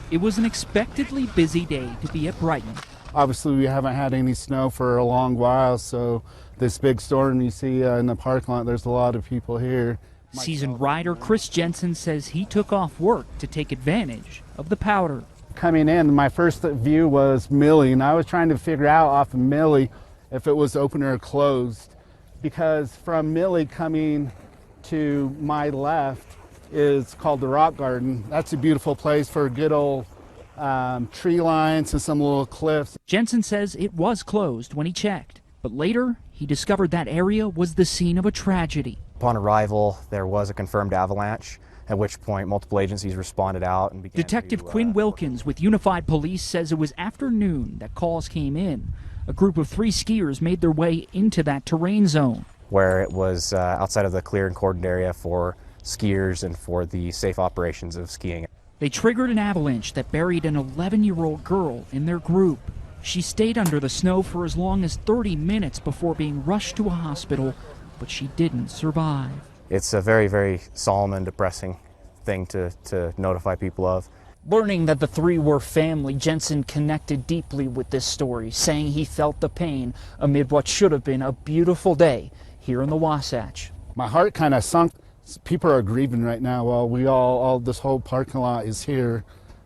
It was an expectedly busy day to be at Brighton. Obviously, we haven't had any snow for a long while, so this big storm you see in the parking lot, there's a lot of people here. Seasoned rider Chris Jensen says he took off work to take advantage of the powder. Coming in, my first view was Millie, and I was trying to figure out off of Millie if it was open or closed, because from Millie coming to my left is called the Rock Garden. That's a beautiful place for good old tree lines and some little cliffs. Jensen says it was closed when he checked, but later he discovered that area was the scene of a tragedy. Upon arrival, there was a confirmed avalanche, at which point multiple agencies responded out and began Detective Quinn Wilkins with Unified Police says it was after noon that calls came in. A group of 3 skiers made their way into that terrain zone, where it was outside of the clear and cordoned area for skiers and for the safe operations of skiing. They triggered an avalanche that buried an 11-year-old girl in their group. She stayed under the snow for as long as 30 minutes before being rushed to a hospital, but she didn't survive. It's a very, very solemn and depressing thing to notify people of. Learning that the 3 were family, Jensen connected deeply with this story, saying he felt the pain amid what should have been a beautiful day here in the Wasatch. My heart kind of sunk. People are grieving right now while this whole parking lot is here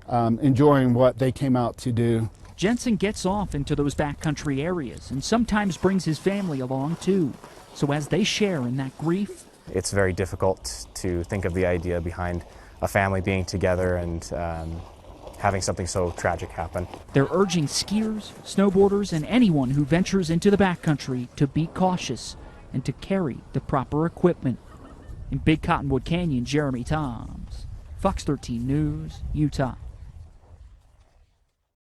enjoying what they came out to do. Jensen gets off into those backcountry areas and sometimes brings his family along too. So as they share in that grief, it's very difficult to think of the idea behind a family being together and having something so tragic happen. They're urging skiers, snowboarders, and anyone who ventures into the backcountry to be cautious and to carry the proper equipment. In Big Cottonwood Canyon, Jeremy Toms, Fox 13 News, Utah.